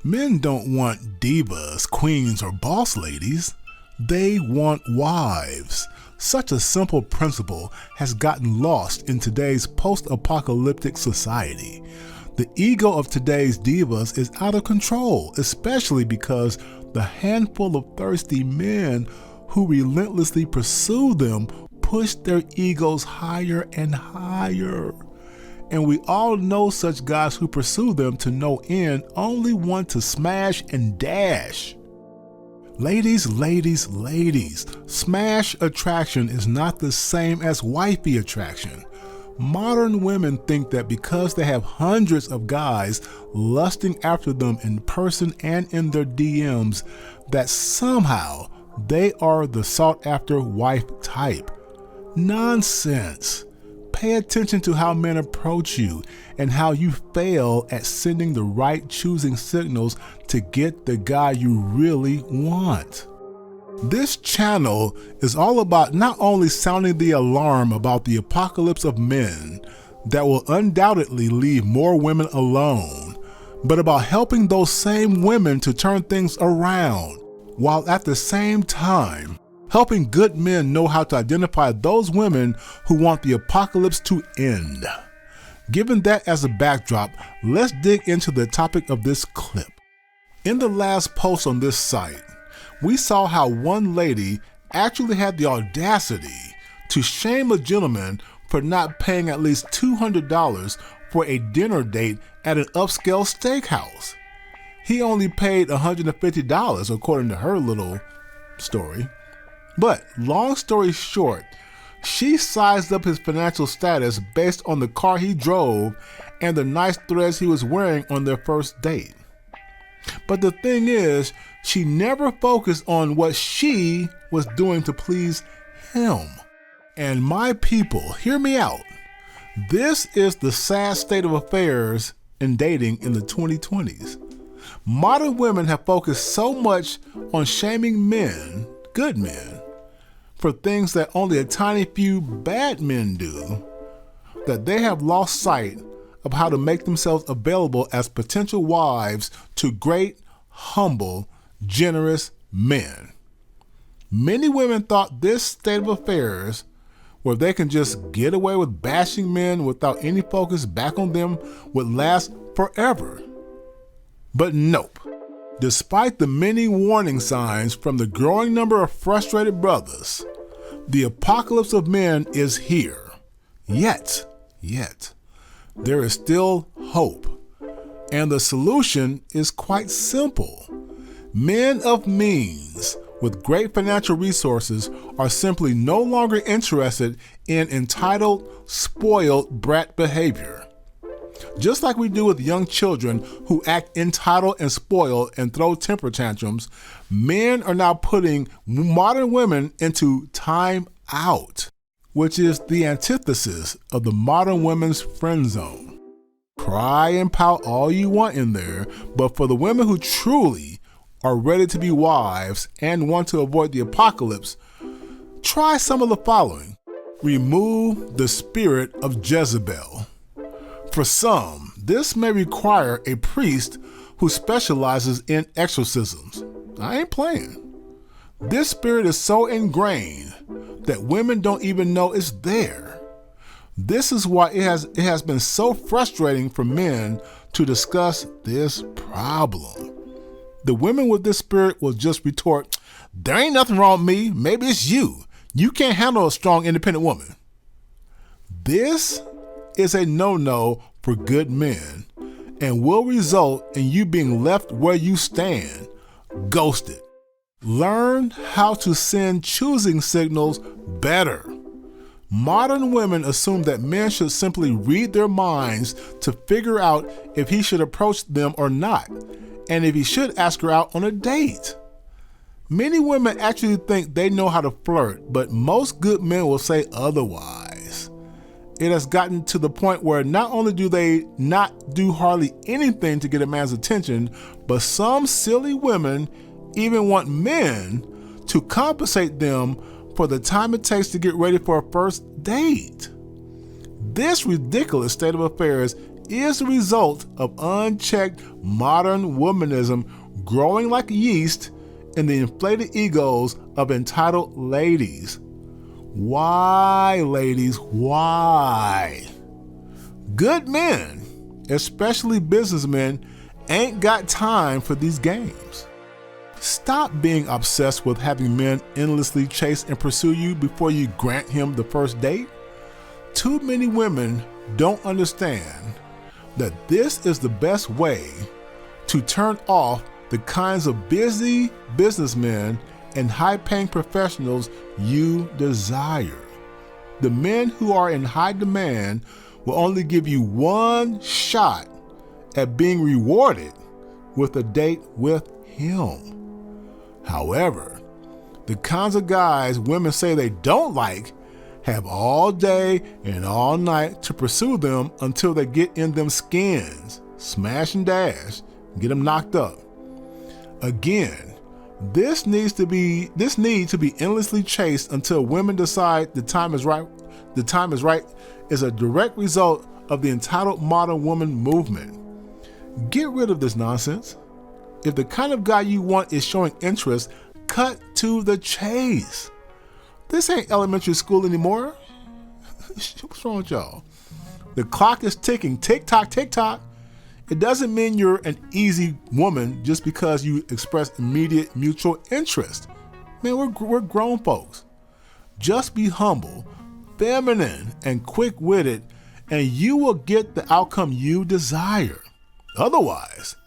Men don't want divas, queens, or boss ladies. They want wives. Such a simple principle has gotten lost in today's post-apocalyptic society. The ego of today's divas is out of control, especially because the handful of thirsty men who relentlessly pursue them push their egos higher and higher. And we all know such guys who pursue them to no end only want to smash and dash. Ladies, smash attraction is not the same as wifey attraction. Modern women think that because they have hundreds of guys lusting after them in person and in their DMs, that somehow they are the sought-after wife type. Nonsense. Pay attention to how men approach you and how you fail at sending the right choosing signals to get the guy you really want. This channel is all about not only sounding the alarm about the apocalypse of men that will undoubtedly leave more women alone, but about helping those same women to turn things around, while at the same time helping good men know how to identify those women who want the apocalypse to end. Given that as a backdrop, let's dig into the topic of this clip. In the last post on this site, we saw how one lady actually had the audacity to shame a gentleman for not paying at least $200 for a dinner date at an upscale steakhouse. He only paid $150 according to her little story. But long story short, she sized up his financial status based on the car he drove and the nice threads he was wearing on their first date. But the thing is, she never focused on what she was doing to please him. And my people, hear me out. This is the sad state of affairs in dating in the 2020s. Modern women have focused so much on shaming men, good men, for things that only a tiny few bad men do, that they have lost sight of how to make themselves available as potential wives to great, humble, generous men. Many women thought this state of affairs, where they can just get away with bashing men without any focus back on them, would last forever. But nope. Despite the many warning signs from the growing number of frustrated brothers, the apocalypse of men is here. Yet, there is still hope. And the solution is quite simple. Men of means with great financial resources are simply no longer interested in entitled, spoiled brat behavior. Just like we do with young children who act entitled and spoiled and throw temper tantrums, men are now putting modern women into time out, which is the antithesis of the modern women's friend zone. Cry and pout all you want in there, but for the women who truly are ready to be wives and want to avoid the apocalypse, try some of the following. Remove the spirit of Jezebel. For some, this may require a priest who specializes in exorcisms. I ain't playing. This spirit is so ingrained that women don't even know it's there. This is why it has been so frustrating for men to discuss this problem. The women with this spirit will just retort, "There ain't nothing wrong with me. Maybe it's you. You can't handle a strong, independent woman." This is a no-no for good men and will result in you being left where you stand, ghosted. Learn how to send choosing signals better. Modern women assume that men should simply read their minds to figure out if he should approach them or not, and if he should ask her out on a date. Many women actually think they know how to flirt, but most good men will say otherwise. It has gotten to the point where not only do they not do hardly anything to get a man's attention, but some silly women even want men to compensate them for the time it takes to get ready for a first date. This ridiculous state of affairs is the result of unchecked modern womanism growing like yeast in the inflated egos of entitled ladies. Why, ladies? Why? Good men, especially businessmen, ain't got time for these games. Stop being obsessed with having men endlessly chase and pursue you before you grant him the first date. Too many women don't understand that this is the best way to turn off the kinds of busy businessmen and high-paying professionals you desire. The men who are in high demand will only give you one shot at being rewarded with a date with him. However, the kinds of guys women say they don't like have all day and all night to pursue them until they get in them skins, smash and dash, get them knocked up. Again, this needs to be endlessly chased until women decide the time is right. The time is right is a direct result of the entitled modern woman movement. Get rid of this nonsense. If the kind of guy you want is showing interest, cut to the chase. This ain't elementary school anymore. What's wrong with y'all? The clock is ticking. Tick tock, tick tock. It doesn't mean you're an easy woman just because you express immediate mutual interest. Man, we're grown folks. Just be humble, feminine, and quick-witted, and you will get the outcome you desire. Otherwise,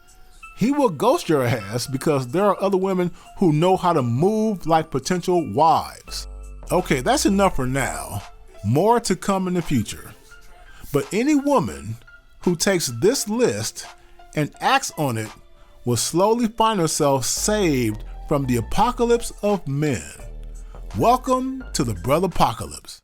he will ghost your ass because there are other women who know how to move like potential wives. Okay, that's enough for now. More to come in the future. But any woman who takes this list and acts on it will slowly find herself saved from the apocalypse of men. Welcome to the Brother Apocalypse.